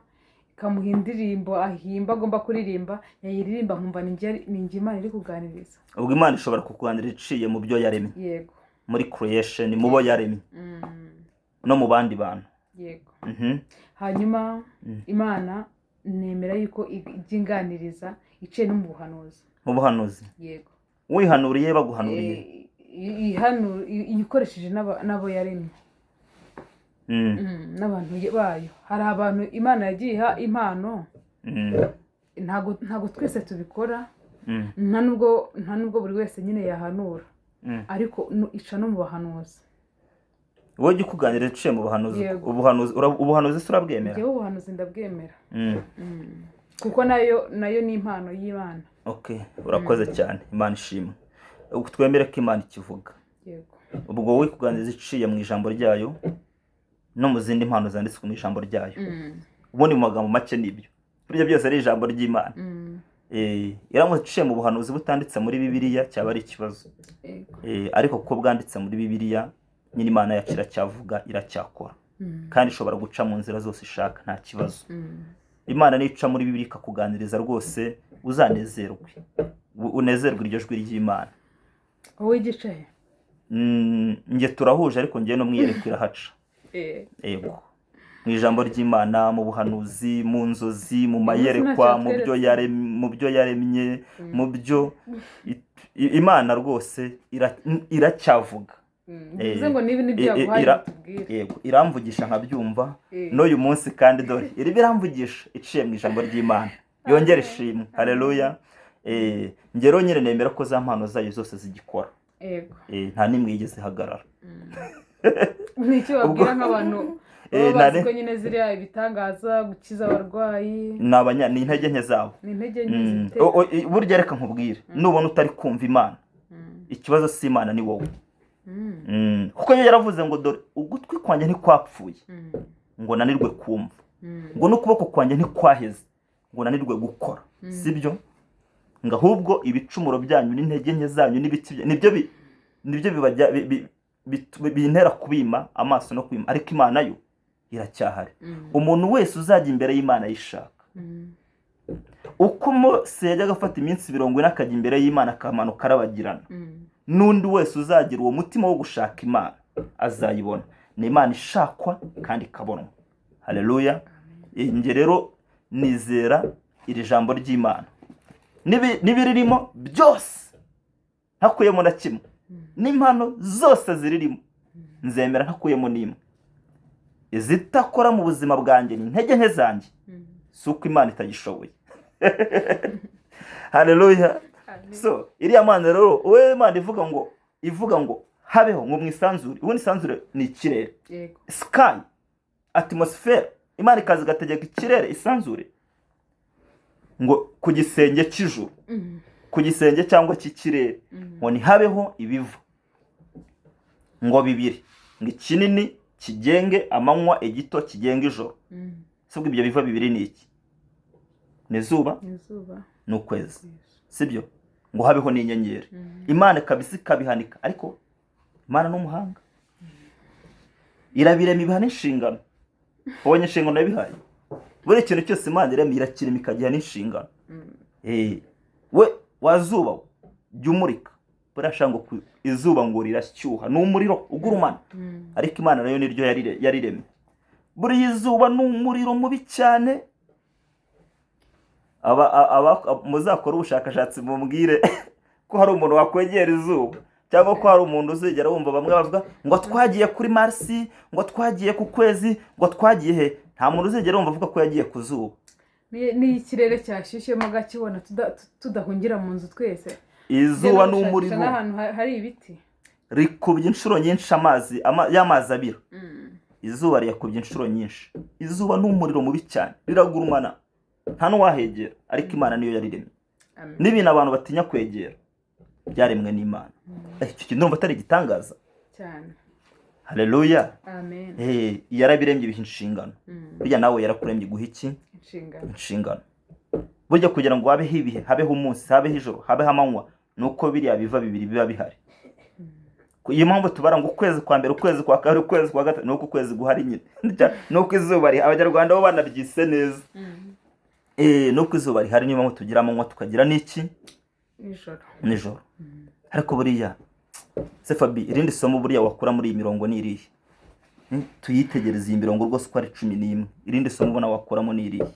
ikamuha indirimbo ahimba agomba kuririmba, yayiririmba nkumva ni Imana iri kuganiriza. Ubwo Imana ishobora kukuganiriza iciye mu byo yaremye? Yego. Muri creation, mu bo yaremye no mu bandi bantu? Yego. Hanyuma Imana nemera yuko ibyinganiriza iciye no mu buhanuzi. Mu buhanuzi? Yego. Wihanuriye baguhanuriye? Iyikoresheje n'abo yaremye. N'abantu bayo. Hari abantu Imana yagiye iha impano, ntago twese tubikora, nta nubwo buri wese nyine yahanura, ariko ica no mu bahanuzi. Wowe ujya ukuganira iciye mu buhanuzi? Ubuhanuzi se urabwemera? Njyewe ubuhanuzi ndabwemera, kuko nayo ni impano y'Imana. Okay, urakoze cyane, Imana ishimwe. Twemere ko Imana ikivuga. Yego. Ubwo wowe kuganiriza iciye mu ijambo ryayo no mu zindi mpano zanditswe mu ijambo ryayo. Ubundi mu magambo make nibyo. Burya byose ari ijambo ry'Imana. iramutse iciye mu buhanuzi butanditse muri bibiliya cyaba ari ikibazo. Ariko kuko bwanditse muri bibiliya nyine Imana yacu iracyavuga iracyakora kandi ishobora guca mu nzira zose ishaka nta kibazo. Imana nica muri bibiliya ikakuganiriza rwose uzanezerwe, unezerwe iryo jwi ry'Imana. wowe igicaye njye turahuje ariko njye no mwiyereko irahaca. Yego, mu ijambo ry'Imana, mu buhanuzi, mu nzozi, mu mayerekwa, mu byo yaremye, mu byo Imana rwose iracyavuga. bivuze ngo niba n'ibyo yaguhaye tubwire. Yego, iramvugisha nkabyumva n'uyu munsi kandi dore iri biramvugisha iciye mu ijambo ry'Imana. Yongere ishimwe. Haleluya. Ngero nyine nemera ko za mpano zayo zose zigikora. Yego. Nta nimwe yigeze hagarara. Nicyo babwira nk'abantu bazi ko nyine ziriya ibitangaza gukiza abarwayi ni intege nke zabo. ni intege nke burya reka nkubwire, nubona utari kumva Imana ikibazo si Imana ni wowe. Kuko yaravuze ngo dore ugutwi kwanjye ntikwapfuye ngo nanirwe kumva, ngo n'ukuboko kwanjye ntikwaheze ngo nanirwe gukora. Sibyo? Ngo ahubwo ibicumuro byanyu n'intege nke zanyu nibyo bintera kubima amaso no kwima, ariko Imana yo iracyahari. Umuntu wese uzajya imbere y'Imana yishaka. Uko Mose yajyaga afata iminsi 40 akajya imbere y'Imana akamanuka arabagirana, n'undi wese uzagira uwo mutima wo gushaka Imana azayibona. Ni Imana ishakwa kandi ikabonwa. Haleluya. Nge rero nizera iri jambo ry'Imana nibiririmo byose ntakuyemo na kimwe, n'impano zose ziririmo nzemera ntakuyemo n'imwe. Izitakora mu buzima bwanjye ni intege nke zanjye, si uko Imana itagishoboye. Haleluya. So iriya Mana rero we Imana ivuga ngo habeho ngo mwisanzure. Ubundi isanzure ni ikirere, sky, atmosphere. Imana ikaza igategeka ikirere isanzure ngo ku gisenge cy'ijuru, ku gisenge cyangwa cy'ikirere ngo ni habeho ibivu ngo bibiri, ngo ikinini kigenge amanywa, igito kigenge ijoro. Sibwo ibyo biva bibiri ni iki? Ni izuba n'ukwezi. Sibyo? Ngo habeho n'inyenyeri. Imana kabisa ikabihanika, ariko Imana n'umuhanga irabirema ibiha n'inshingano. Ubonye inshingano yabihaye. Buri kintu cyose Imana irema irakirema ikagiha n'inshingano. We wazuba jya umurika, burashaka ngo izuba ngo rirashyuha n'umuriro ugurumana, ariko Imana nayo niryo yariremye. Buri izuba n'umuriro mubi cyane. Muzakora ubushakashatsi mumbwire ko hari umuntu wakwegera izuba, cyangwa ko hari umuntu uzigera wumva bamwe bavuga ngo twagiye kuri Mars, ngo twagiye ku kwezi, ngo twagiye he. Nta muntu uzigera wumva avuga ko yagiye ku zuba. Ni ikirere cyashyushyemo gakibona tudahungira mu nzu twese. Izuba n'umuriro n'ahantu hari ibiti rikubye inshuro nyinshi y'amazi abira. Izuba riyakubye inshuro nyinshi. Izuba n'umuriro mubi cyane riragurumana, nta n'uwahegera, ariko Imana niyo yariremye. N'ibintu abantu batinya kwegera byaremwe n'Imana. Icyo kintu urumva atari igitangaza cyane. Haleluya. Amen. Yarabiremye ibiha inshingano. Burya nawe yarakuremye guha iki? Inshingano. Burya kugira ngo habeho ibihe, habeho umunsi, habeho ijoro, habeho amanywa, nuko biriya biva bibiri biba bihari. Iyo mpamvu tubara ngo ukwezi kwa mbere, ukwezi kwa kabiri, ukwezi kwa gatatu, nuko ukwezi guhari nyine. Nuko izuba rihari. Abanyarwanda bo banabyise neza. Nuko izuba rihari, niyo mpamvu tugira amanywa tukagira n'iki? Nijoro. Ariko buriya se Fabi, irindi somo buriya wakura muri iyi mirongo ni irihe? Tuyitegereze iyi mirongo rwose uko ari 11. Irindi somo ubona wakuramo ni irihe?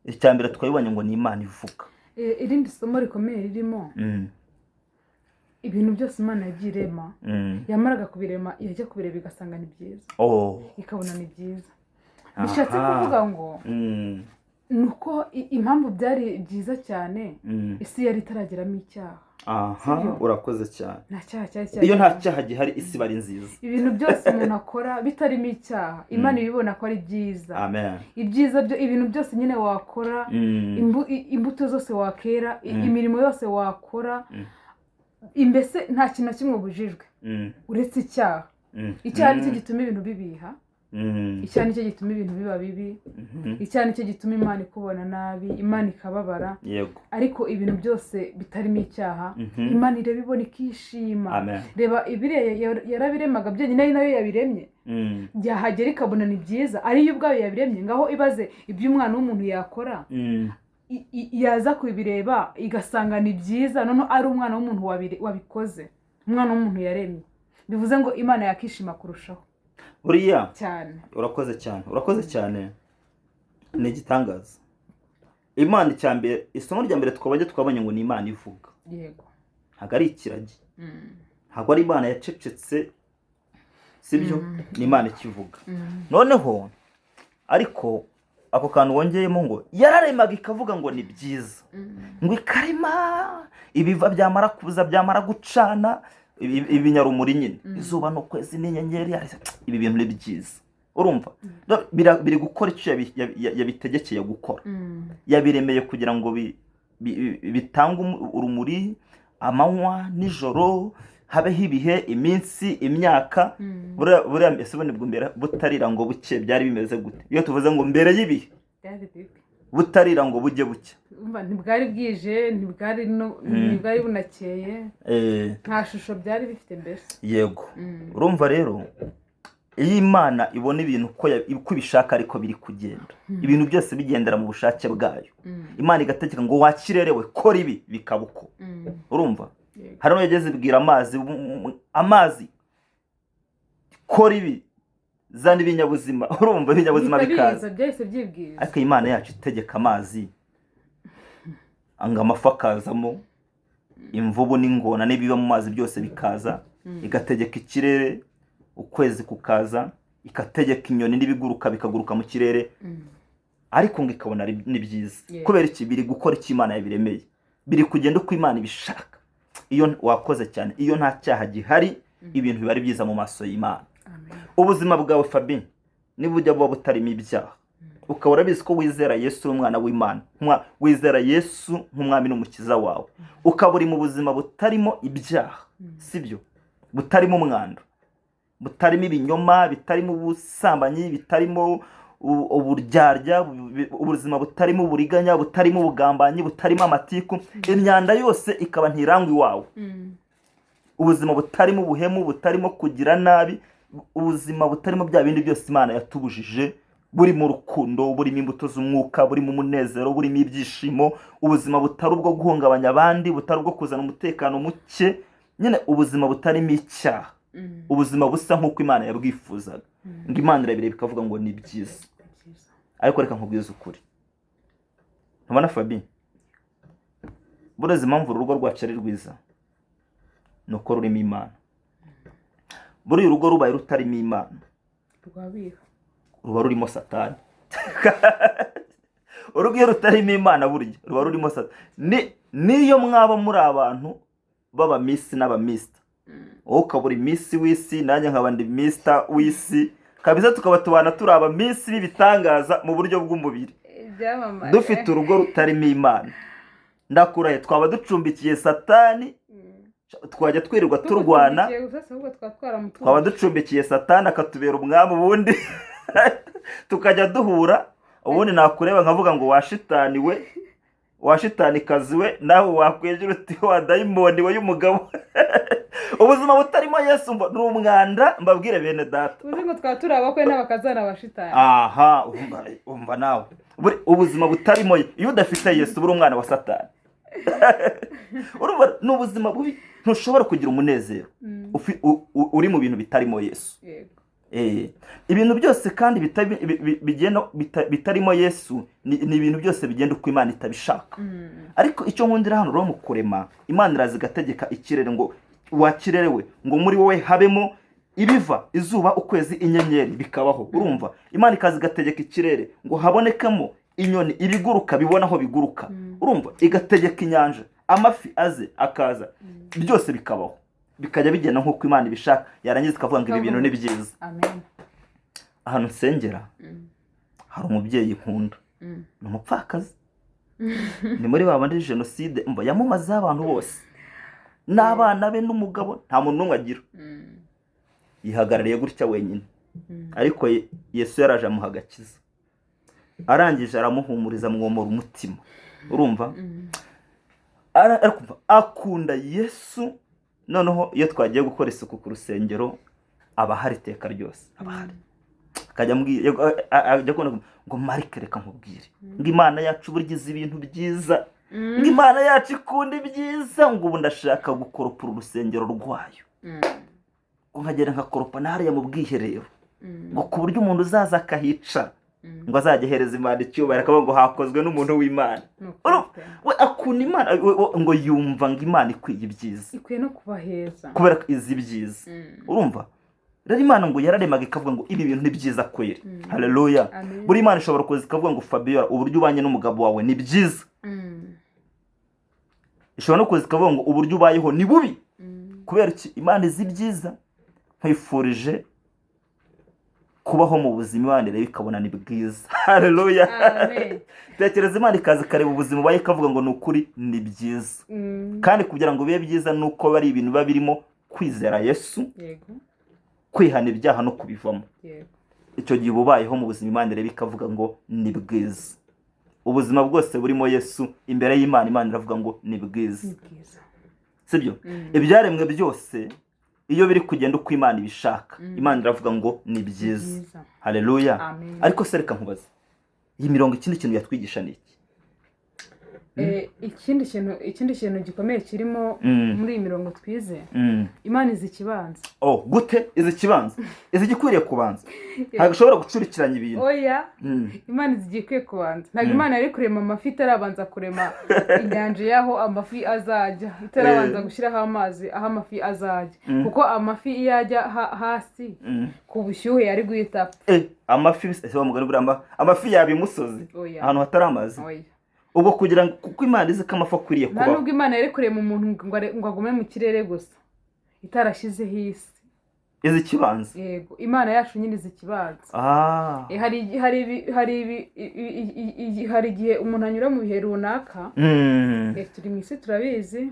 Icyambere twayibonye ngo ni Imana ivuga. Irindi somo rikomeye ririmo ibintu byose Imana yagirema, yamaraga kubirema yajya kubireba igasanga ni byiza. Ikabona ni byiza. Bishatse kuvuga ngo nuko impamvu byari byiza cyane, isi yari itarageramo icyaha. Urakoze cyane. Nta cyaha cyari. Iyo nta cyaha gihari isi bari nziza. Ibintu byose umuntu akora bitarimo icyaha, Imana ibibona ko ari byiza. Amen. Ibyiza byo ibintu byose nyine wakora, imbuto zose wakera, imirimo yose wakora, imbese nta kintu kimwe ubujijwe uretse icyaha. Icyaha nicyo gituma ibintu bibiha icyaha nicyo gituma ibintu biba bibi, icyaha nicyo gituma Imana ikubona nabi, Imana ikababara. Ariko ibintu byose bitarimo icyaha Imana irabibona ikishima. Reba ibiriya yarabiremaga byonyine, ari nayo yabiremye, byahagera ikabona ni byiza, ariyo ubwayo yabiremye. Ngaho ibaze ibyo umwana w'umuntu yakora, yaza kubireba igasanga ni byiza, noneho ari umwana w'umuntu wabikoze, umwana w'umuntu yaremye, bivuze ngo Imana yakishima kurushaho. Uriya cyane urakoze cyane ni igitangaza. Imana icyambere, isomo rya mbere twabonye ngo ni Imana ivuga. Yego, ntabwo ari ikiragi, ntabwo ari Imana yacecetse, sibyo, ni Imana ikivuga. Noneho ariko ako kantu wongeyemo ngo yararemaga ikavuga ngo ni byiza, ngo ikarema ibiva byamara kuza byamara gucana ibinyarumuri nyine, izuba n'ukwezi n'inyenyeri, ibi bintu ni byiza. Urumva biri gukora icyo yabitegekeye gukora. Yabiremeye kugira ngo bitange urumuri amanywa nijoro, habeho ibihe, iminsi, imyaka. Buriya mbese mbere butarira ngo buke byari bimeze gute? Iyo tuvuze ngo mbere y'ibihe butarira ngo bujye buke, ntibwari bwije, ntibwari bunakeye, nta shusho byari bifite mbese. Yego, urumva rero iyo Imana ibona ibintu uko ibishaka ariko biri kugenda, ibintu byose bigendera mu bushake bwayo, Imana igategeka ngo wakirerewe kora ibi, bikaba uko. Urumva hano yageze ibwira amazi kora ibi, zana ibinyabuzima. Urumva ibinyabuzima bikaza, ariko Imana yacu itegeka amazi, anga amafi akazamo, imvubu n'ingona n'ibiba mu mazi byose bikaza, igategeka ikirere, ukwezi kukaza, ikategeka inyoni n'ibiguruka bikaguruka mu kirere, ariko ngo ikabona ni byiza. Kubera iki? Biri gukora icyo Imana yabiremeye, biri kugenda uko Imana ibishaka. Iyo wakoze cyane, iyo nta cyaha gihari, ibintu biba ari byiza mu maso y'Imana. Ubuzima bwawe Fabien, niba ujya buba butarimo ibyaha, ukaba urabizi ko wizera Yesu umwana w'Imana, wizera Yesu nk'umwami n'umukiza wawe, ukaba uri mu buzima butarimo ibyaha, sibyo, butarimo umwanda, butarimo ibinyoma, bitarimo ubusambanyi, bitarimo uburyarya, ubuzima butarimo uburiganya, butarimo ubugambanyi, butarimo amatiku, imyanda yose ikaba ntirangwa iwawe, ubuzima butarimo ubuhemu, butarimo kugira nabi, ubuzima butarimo bya bindi byose Imana yatubujije, buri mu rukundo, burimo imbuto z'umwuka, burimo umunezero, burimo ibyishimo, ubuzima butari ubwo guhungabanya abandi, butari ubwo kuzana umutekano muke, nyine ubuzima butarimo icyaha, ubuzima busa nk'uko Imana yabwifuzaga. Ngo Imana irabireba ikavuga ngo ni byiza. Ariko reka nkubwize ukuri, ntubona Fabien, burezi impamvu urugo rwacu ari rwiza ni uko rurimo Imana. Buriya urugo rubaye rutarimo Imana, ruba rurimo Satani. Urugo iyo rutarimo Imana burya ruba rurimo Satani. Niyo mwaba muri abantu b'abamisi n'abamisita, wowe ukaba uri misi w'isi, nanjye nkaba ndi misita w'isi, kabisa tukaba tubana turi abamisi b'ibitangaza mu buryo bw'umubiri, dufite urugo rutarimo Imana, ndakurahe twaba ducumbikiye Satani, twajya twirirwa turwana, twaba ducumbikiye Satani akatubera umwami, ubundi tukajya duhura, ubundi nakureba nkavuga ngo washitaniwe, washitanikazi we, nawe wakwegera uti wa dayimoni we y'umugabo. Ubuzima butarimo Yesu ni umwanda, mbabwire bene data. Uzi ngo twaba turi abakwe n'abakazana bashitani. Aha, umva nawe, ubuzima butarimo, iyo udafite Yesu buri umwana wa Satani. Urumva ni ubuzima bubi, ntushobora kugira umunezero uri mu bintu bitarimo Yesu. Ibintu byose kandi bitarimo Yesu ni ibintu byose bigenda uko Imana itabishaka. Ariko icyo nkundira hano rero mu kurema, Imana iraza igategeka ikirere ngo wakirerewe, ngo muri wowe habemo ibiva, izuba, ukwezi, inyenyeri, bikabaho. Urumva Imana ikaza igategeka ikirere ngo habonekamo inyoni, ibiguruka bibona aho biguruka. Urumva igategeka inyanja, amafi aze akaza, byose bikabaho, bikajya bigenda nk'uko Imana ibishaka. Yarangiza ikavuga ngo ibi bintu ni byiza. Amen. Ahantu nsengera hari umubyeyi nkunda, ni umupfakazi, ni muri babandi jenoside yamumazeho abantu bose, n'abana be n'umugabo, nta muntu n'umwe agira, yihagarariye gutya wenyine, ariko Yesu yaraje amuha agakiza, arangije aramuhumuriza, amwomora umutima. urumva akunda Yesu. Noneho iyo twagiye gukora isuku ku rusengero aba ahari iteka ryose, aba ahari. Akajya ajya kubona ngo Marike reka nkubwire ngo Imana yacu burgize ibintu byiza, ngo Imana yacu ikunda ibyiza, ngo ubu ndashaka gukoropura urusengero rwayo, ngo nkagera nkakoropa hariya mu bwiherero, ngo ku buryo umuntu uzaza akahica ngo azajya ahereza Imana icyubahiro, akavuga ngo hakozwe n'umuntu w'Imana. We akunda Imana, ngo yumva ngo Imana ikwiye ibyiza, ikwiye no kuba heza kubera izi ibyiza. Urumva rero Imana ngo yararemaga ikavuga ngo ibi bintu ni byiza kweri. Haleluya. Buri Imana ishobora kuza ikavuga ngo Fabiola uburyo ubanye n'umugabo wawe ni byiza, ishobora no kuza ikavuga ngo uburyo ubayeho ni bubi. Kubera iki? Imana izi byiza. Nkwifurije kubaho mu buzima Imana rero ikabona ni bwiza. Haleluya. Tekereza Imana ikaza ikareba ubuzima ubaye ikavuga ngo ni ukuri ni byiza. Kandi kugira ngo bibe byiza nuko bari ibintu biba birimo kwizera Yesu, kwihana ibyaha no kubivamo. Icyo gihe ubayeho mu buzima Imana rero ikavuga ngo ni bwiza. Ubuzima bwose burimo Yesu imbere y'Imana, Imana iravuga ngo ni bwiza. Sibyo? Ibyaremwe byose iyo biri kugenda uko Imana ibishaka, Imana iravuga ngo ni byiza. Haleluya. Ariko se reka nkubaze, iyi mirongo ikindi kintu yatwigisha ni iki? ikindi kintu gikomeye kirimo muri iyi mirongo twize, Imana izi ikibanza. Gute izi ikibanza? Izi gikwiriye kubanza, ntabwo ushobora gucurikiranya ibintu. Oya, Imana izi igikwiye kubanza. Ntabwo Imana yari kurema amafi itarabanza kurema inyanja y'aho amafi azajya, itarabanza gushyiraho amazi aho amafi azajya, kuko amafi iyo ajya hasi ku bushyuhe yari guhita apfa. Amafi yaba imusozi ahantu hatari amazi. Ubwo kugira ngo kuko Imana izi ko amafi akwiriye kubaho. Nubwo Imana yari kurema umuntu ngo agume mu kirere gusa itarashyizeho isi. Izi ikibanza. Yego, Imana yacu nyine izi ikibanza. Hari igihe umuntu anyura mu bihe runaka, turi mu isi turabizi,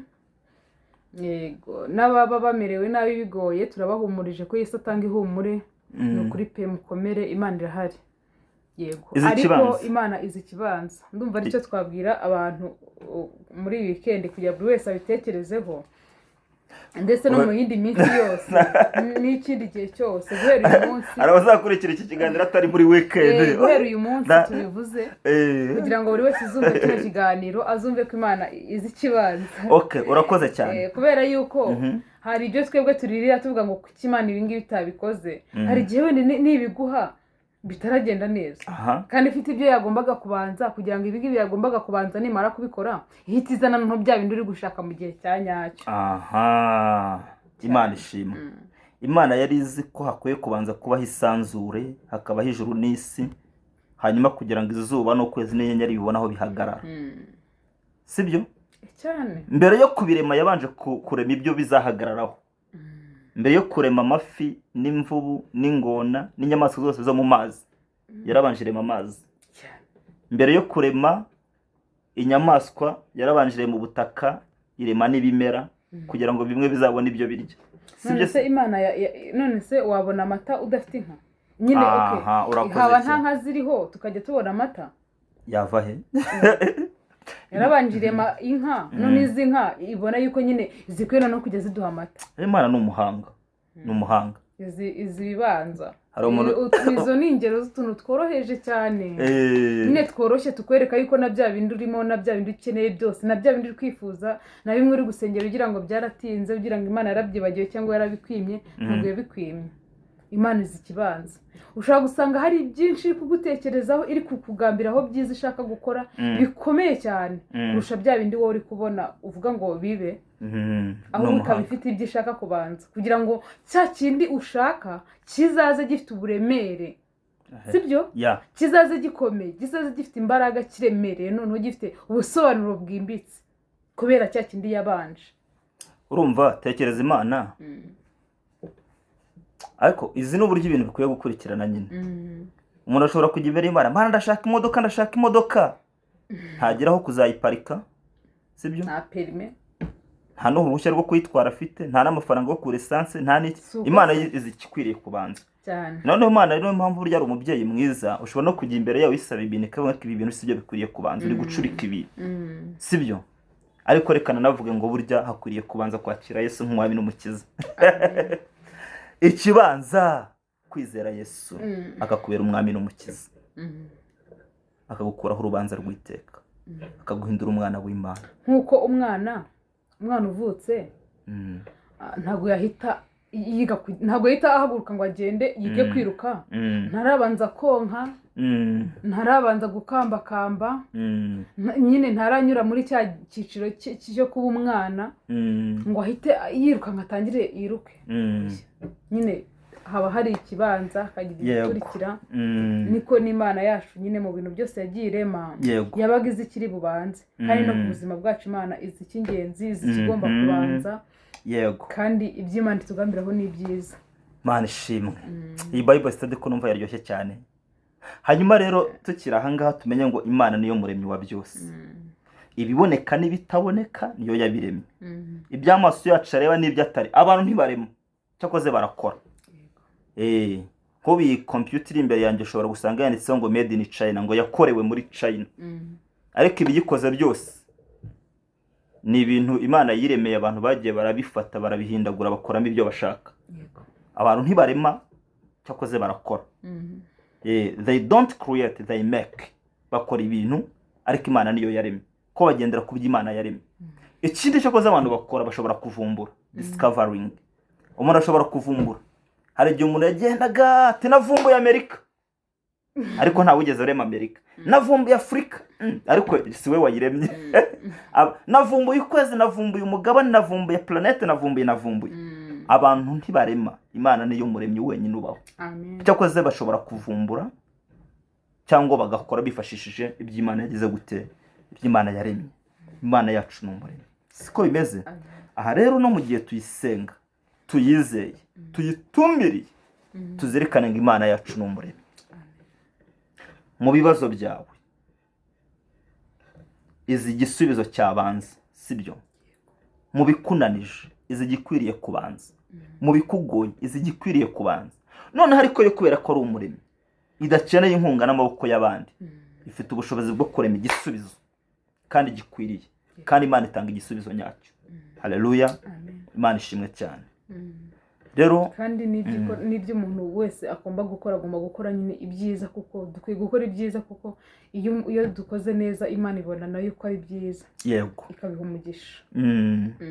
yego, n'ababa bamerewe nabi bigoye turabahumurije ko Yesu atanga ihumure. Ni ukuri pe, mukomere, Imana irahari. Yego, ariko Imana izi ikibanza. Ndumva aricyo twabwira abantu muri iyi weekend kugira buri wese abitekerezeho, ndetse no mu yindi minsi yose n'ikindi gihe cyose, guhera uyu munsi. Arabazakurikira iki kiganiro atari muri weekend, guhera uyu munsi tubivuze, kugira ngo buri wese azumve kino kiganiro, azumve ko Imana izi ikibanza. Urakoze cyane. Kubera yuko hari ibyo twebwe turirira tuvuga ngo kuki Imana ibi ngibi bitabikoze, hari igihe wenda nibiguha bitaragenda neza, kandi ifite ibyo yagombaga kubanza, kugira ngo ibingibi yagombaga kubanza nimara kubikora ihita izana nto bya bindi uri gushaka mu gihe cya nyacyo. Imana ishimwe. Imana yari izi ko hakwiye kubanza kubaho isanzure, hakabaho ijuru n'isi, hanyuma kugira ngo izuba n'ukwezi n'inyenyeri bibone aho bihagarara. Sibyo? Cyane. Mbere yo kubirema yabanje kurema ibyo bizahagararaho. Mbere yo kurema amafi n'imvubu n'ingona n'inyamaswa zose zo mu mazi, yarabanje irema amazi. Mbere yo kurema inyamaswa yarabanje irema ubutaka, irema n'ibimera, kugira ngo bimwe bizabone ibyo birya. None se Imana none se wabona amata udafite inka? Nyine haba nta nka ziriho tukajya tubona amata? Yava he? Yarabanje irema inka, none izi nka ibona yuko nyine zikwira no kujya ziduha amata. Imana ni umuhanga. Ni umuhanga. Izi bibanza. Izo ni ingero z'utuntu tworoheje cyane. Nyine tworoshye tukwereka yuko na bya bindi urimo, na bya bindi ukeneye byose, na bya bindi uri kwifuza, na bimwe uri gusengera ugira ngo byaratinze, ugira ngo Imana yarabyibagiwe cyangwa yarabikwimye, ntabwo yabikwimye. Imana izi ikibanza. Ushobora gusanga hari byinshi iri kugutekerezaho, iri kukugambiraho byiza ishaka gukora bikomeye cyane kurusha bya bindi wowe uri kubona uvuga ngo bibe, aho ukaba ifite ibyo ishaka kubanza, kugira ngo cya kindi ushaka kizaze gifite uburemere. Sibyo? Kizaze gikomeye, kizaze gifite imbaraga, kiremereye, noneho gifite ubusobanuro bwimbitse kubera cya kindi yabanje. Urumva, tekereza Imana. Ariko izi n'uburyo ibintu bikwiye gukurikirana nyine. Umuntu ashobora kujya imbere y'Imana, Mana ndashaka imodoka, ntagera aho kuzayiparika. Sibyo? Nta perime, nta n'uruhushya rwo kuyitwara afite, nta n'amafaranga yo kugura esanse, nta n'iki. Imana izi ikikwiriye kubanza. noneho Imana niyo mpamvu burya ari umubyeyi mwiza, ushobora no kujya imbere yawe wisaba ibintu ikavuga ko ibi bintu sibyo bikwiriye kubanza, uri gucurika ibi sibyo, ariko rekana navuge ngo burya hakwiriye kubanza kwakira Yesu nk'umwami n'umukiza. Ikibanza kwizera Yesu akakubera umwami n'umukiza, akagukuraho urubanza rw'iteka, akaguhindura umwana w'Imana. Nk'uko umwana uvutse ntabwo yahita ahaguruka ngo agende yige kwiruka, ntarabanza konka, ntarabanza gukambakamba, nyine ntaranyura muri cya cyiciro cyo kuba umwana ngo ahite yiruka ngo atangire yiruke. Nyine haba hari ikibanza hakagira igikurikira. Niko n'Imana yacu nyine mu bintu byose yagiye irema yabaga izi ikiri bubanze, kandi no ku buzima bwacu Imana izi icy'ingenzi, izi ikigomba kubanza. Kandi iby'Imana itugambiraho ni byiza. Mana ishimwe. Iyi Bible study ko numva yaryoshye cyane. Hanyuma rero tukira aha ngaha tumenye ngo Imana niyo muremyi wa byose. Ibiboneka n'ibitaboneka niyo yabiremye. Iby'amaso yacu areba n'ibyo atari, abantu ntibarema, cyakoze barakora. Nko iyi computer iri imbere yanjye ushobora gusanga yanditseho ngo made in China, ngo yakorewe muri China. Ariko ibiyikoze byose ni ibintu Imana yiremeye, abantu bagiye barabifata barabihindagura bakoramo ibyo bashaka. Abantu ntibarema, cyakoze barakora. They don't create, they make. Bakora ibintu ariko Imana niyo yaremye, ko bagendera ku by'Imana yaremye. Ikindi cyakoze abantu bakora bashobora kuvumbura, discovering. Umuntu ashobora kuvumbura. Hari igihe umuntu yagendaga ati navumbuye Amerika, ariko nta wigeze arema Amerika. Navumbuye Afrika, ariko si we wayiremye. Navumbuye ukwezi, navumbuye umugabane, navumbuye planete, navumbuye. Abantu ntibarema, Imana niyo muremyi wenyine ubaho. Cyakoze bashobora kuvumbura cyangwa bagakora bifashishije iby'Imana yagize gute, iby'Imana yaremye. Imana yacu n'umuremyi. Siko bimeze. Aha rero no mu gihe tuyisenga, tuyizeye, tuyitumbiriye, tuzirikane ngo Imana yacu n'umuremyi. Mu bibazo byawe izi igisubizo cyabanza, sibyo? Mu bikunanije izi gikwiriye kubanza, mu bikugoye izi gikwiriye kubanza. None ariko yo kubera ko ari umuremyi, idakeneye inkunga n'amaboko y'abandi, ifite ubushobozi bwo kurema igisubizo kandi gikwiriye, kandi Imana itanga igisubizo nyacyo. Haleluya. Imana ishimwe cyane. Rero kandi n'ibyo umuntu wese agomba gukora nyine ibyiza, kuko dukwiye gukora ibyiza, kuko iyo dukoze neza Imana ibona nayo ko ari byiza, ikabiha umugisha.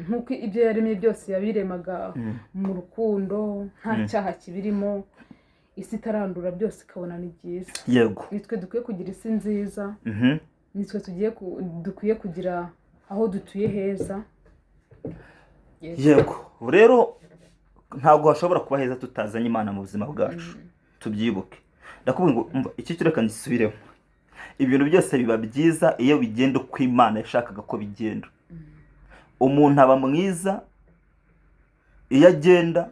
Nk'uko ibyo yaremye byose yabiremaga mu rukundo, nta cyaha kibirimo, isi itarandura, byose ikabona ni byiza. Nitwe dukwiye kugira isi nziza, nitwe dukwiye kugira aho dutuye heza. Rero ntabwo hashobora kuba heza tutazanye Imana mu buzima bwacu, tubyibuke. Ndakubwira ngo iki kireka ngisubiremo, ibintu byose biba byiza iyo bigenda uko Imana yashakaga ko bigenda. Umuntu aba mwiza iyo agenda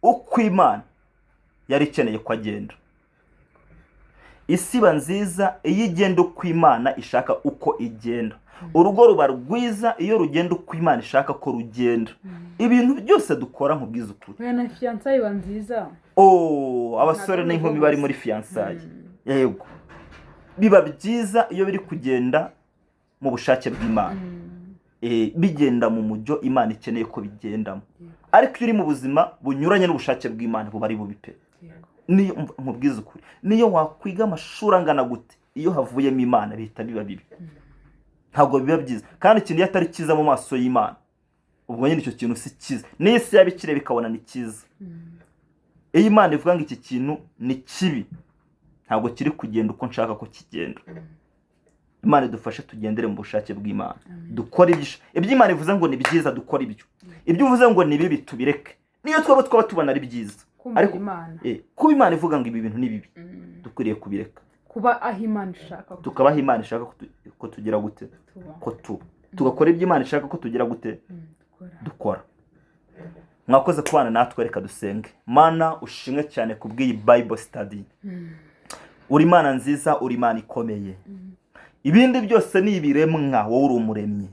uko Imana yari ikeneye ko agenda. Isi iba nziza iyo igenda uko Imana ishaka uko igenda. Urugo ruba rwiza iyo rugenda uko Imana ishaka ko rugenda. Ibintu byose dukora nk'ubwiza ukuri. Na fiançailles iba nziza. Abasore n'inkumi bari muri fiançailles. Biba byiza iyo biri kugenda mu bushake bw'Imana. Bigenda mu mujyo Imana ikeneye ko bigendamo. Ariko iyo uri mu buzima bunyuranye n'ubushake bw'Imana buba ari bubi pe. Niyo nk'ubwiza ukuri. Niyo wakwiga amashuri angana gute, iyo havuyemo Imana bihita biba bibi. Ntabwo biba byiza, kandi ikintu atari cyiza mu maso y'Imana, ubwo nyine icyo kintu si cyiza. N'isi yabikire bikabona ni cyiza. Iyo Imana ivuga ngo iki kintu ni kibi, ntabwo kiri kugenda uko nshaka ko kigenda. Imana idufashe tugendere mu bushake bw'Imana, dukora ibyo Imana ivuze ngo ni byiza, dukora ibyo. Ibyo uvuze ngo ni bibi tubireke, niyo twaba tubona ari byiza. Ariko kuba Imana ivuga ngo ibi bintu ni bibi, dukwiriye kubireka, kuba aho Imana ishaka, tukabaho Imana ishaka ko tugira gute, ko tuba tugakora ibyo Imana ishaka ko tugira gute, dukora. Mwakoze kubana natwe, reka dusenge. Mana ushimwe cyane kubw'iyi Bible study. Uri Imana nziza, uri Imana ikomeye. Ibindi byose ni ibiremwa, wowe uri umuremyi.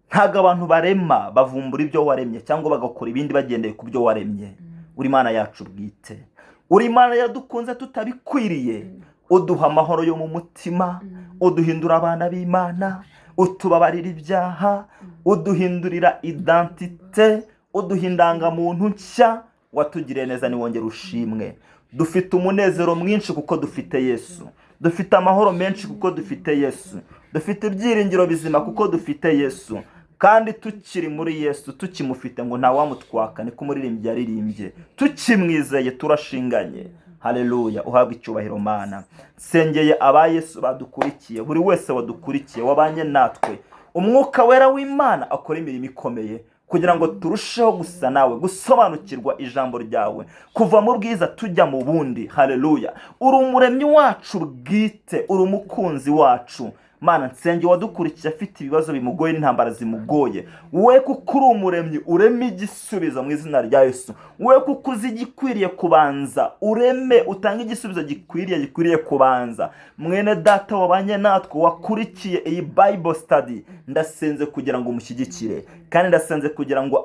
Ntago abantu barema bavumbura ibyo waremye cyangwa bagakora ibindi bagendeye ku byo waremye. Uri Imana yacu bwite. uri Imana yadukunze tutabikwiriye, uduha amahoro yo mu mutima, uduhindura abana b'Imana, utubabarira ibyaha, uduhindurira identite, uduha indangamuntu nshya. Watugiriye neza niwongere ushimwe. Dufite umunezero mwinshi kuko dufite Yesu, dufite amahoro menshi kuko dufite Yesu, dufite ibyiringiro bizima kuko dufite Yesu. Kandi tukiri muri Yesu, tukimufite ngo nta wamutwaka, niko umuririmbyi yaririmbye. Tukimwizeye turashinganye. Haleluya, uhabwe icyubahiro Mana. Sengeye aba Yesu badukurikiye, buri wese wadukurikiye wabanye natwe, umwuka wera w'Imana akora imirimo ikomeye kugira ngo turusheho gusa nawe, gusobanukirwa ijambo ryawe, kuva mu bwiza tujya mu bundi. Haleluya, uri umuremyi wacu bwite, uri umukunzi wacu Mana. Nsenge wadukurikiye afite ibibazo bimugoye n'intambara zimugoye, we kuko uri umuremyi ureme igisubizo mu izina rya Yesu. We kuko uzi igikwiriye kubanza, ureme utange igisubizo gikwiriye kubanza. Mwene data wabanye natwe wakurikiye iyi Bible study, ndasenze kugira ngo umushyigikire, kandi ndasenze kugira ngo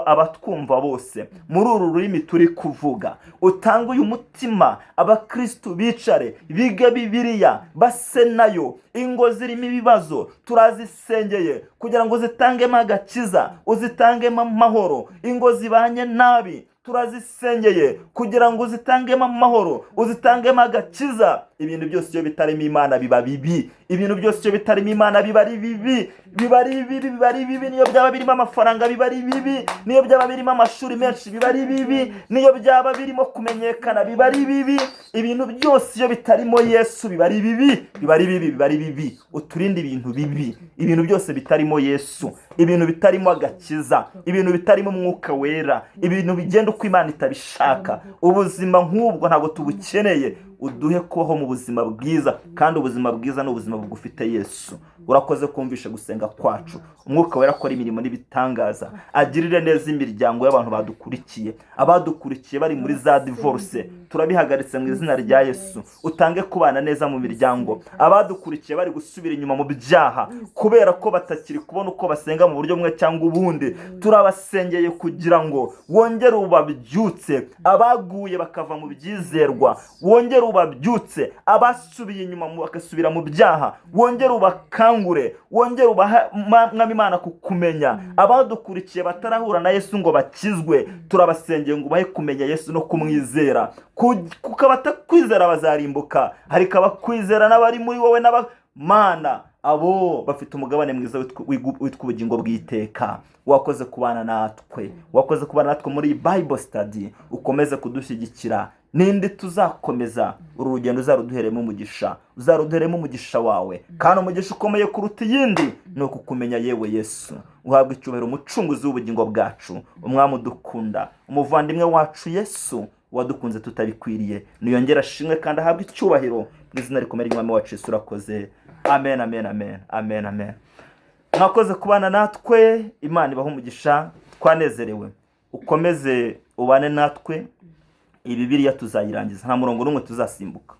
abatwumva bose muri uru rurimi turi kuvuga, utange uyu mutima, abakristo bicare biga Bibiliya base nayo. Ingo zirimo ibibazo turazisengeye kugira ngo zitangemo agakiza, uzitangemo amahoro. Ingo zibanye nabi turazisengeye kugira ngo uzitangemo amahoro, uzitangemo agakiza. Ibintu byose iyo bitarimo Imana biba bibi, ibintu byose iyo bitarimo Imana biba ari bibi, biba ari bibi, biba ari bibi. Niyo byaba birimo amafaranga biba ari bibi, niyo byaba birimo amashuri menshi biba ari bibi, niyo byaba birimo kumenyekana biba ari bibi. Ibintu byose iyo bitarimo Yesu biba ari bibi, biba ari bibi, biba ari bibi. Uturinde ibintu bibi, ibintu byose bitarimo Yesu, ibintu bitarimo agakiza, ibintu bitarimo umwuka wera, ibintu bigenda uko Imana itabishaka. Ubuzima nk'ubwo ntabwo tubukeneye. Uduhe kubaho mu buzima bwiza, kandi ubuzima bwiza ni ubuzima bugufite Yesu. Urakoze kumvisha gusenga kwacu. Umwuka wera akora imirimo n'ibitangaza, agirire neza imiryango y'abantu badukurikiye, abadukurikiye bari muri za divorce, turabihagaritse mu izina rya Yesu. Utange kubana neza mu miryango. Abadukurikiye bari gusubira inyuma mu byaha kubera ko batakiri kubona uko basenga mu buryo bumwe cyangwa ubundi, turabasengeye kugira ngo wongere ubabyutse. Abaguye bakava mu byizerwa, wongere ubabyutse. Abasubiye inyuma bagasubira mu byaha, wongere ubakangure, wongere ubaha Imana kukumenya. Abadukurikiye batarahura na Yesu ngo bakizwe, turabasengeye ngo ubahe kumenya Yesu no kumwizera, kuko abatakwizera bazarimbuka, ariko abakwizera n'abari muri wowe n'Abamana, abo bafite umugabane mwiza witwa ubugingo bw'iteka. Wakoze kubana natwe, wakoze kubana natwe muri Bible study. Ukomeze kudushyigikira. Ninde tuzakomeza uru rugendo uzaruduheremo umugisha, uzaruduheremo umugisha wawe, kandi umugisha ukomeye kuruta iyindi ni ukukumenya yewe Yesu. Uhabwe icyubahiro, umucunguzi w'ubugingo bwacu, umwami udukunda, umuvandimwe wacu Yesu wadukunze tutabikwiriye. Niyongera ashimwe kandi ahabwe icyubahiro mu izina rikomeye ry'umwami wacu Yesu. Urakoze. Amen, amen, amen, amen, amen. Mwakoze kubana natwe. Imana ibahe umugisha. Twanezerewe. Ukomeze ubane natwe. Bibiliya tuzayirangiza, nta murongo n'umwe tuzasimbuka,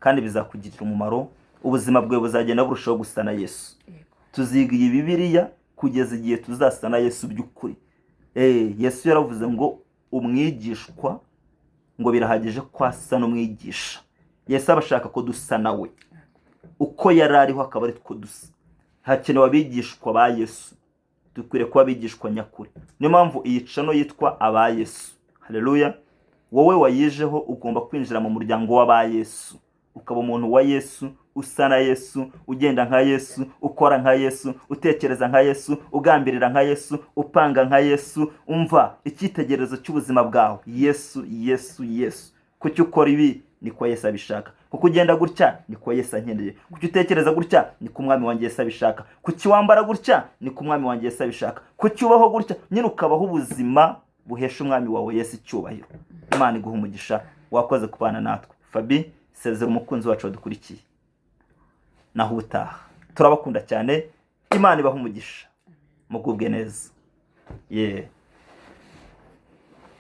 kandi bizakugirira umumaro. Ubuzima bwawe buzagenda burushaho gusa na Yesu. Tuziga iyi Bibiliya kugeza igihe tuzasa na Yesu by'ukuri. Yesu yaravuze ngo umwigishwa ngo birahagije ko asa n'umwigisha. Yesu abashaka ko dusa nawe uko yari ariho, akaba ari two dusa. Hakenewe abigishwa ba Yesu, dukwiriye kuba abigishwa nyakuri. Niyo mpamvu iyi cano yitwa aba Yesu. Haleluya. Wowe wayijeho ugomba kwinjira mu muryango w'aba Yesu, ukaba umuntu wa Yesu, usa na Yesu, ugenda nka Yesu, ukora nka Yesu, utekereza nka Yesu, ugambirira nka Yesu, upanga nka Yesu. Umva icyitegererezo cy'ubuzima bwawe, Yesu, Yesu, Yesu. Kuki ukora ibi niko Yesu abishaka, kuko ugenda gutya niko Yesu ankeneye, kuki utekereza gutya niko umwami wanjye Yesu abishaka, kuki wambara gutya niko umwami wanjye Yesu abishaka, kuki ubaho gutya, nyine ukabaho ubuzima buhesha umwami wawe Yesu icyubahiro. Imana iguha umugisha. Wakoze kubana natwe. Fabi, sezera umukunzi wacu wadukurikiye. Naho ubutaha. Turabakunda cyane. Imana ibaha umugisha. Mugubwe neza.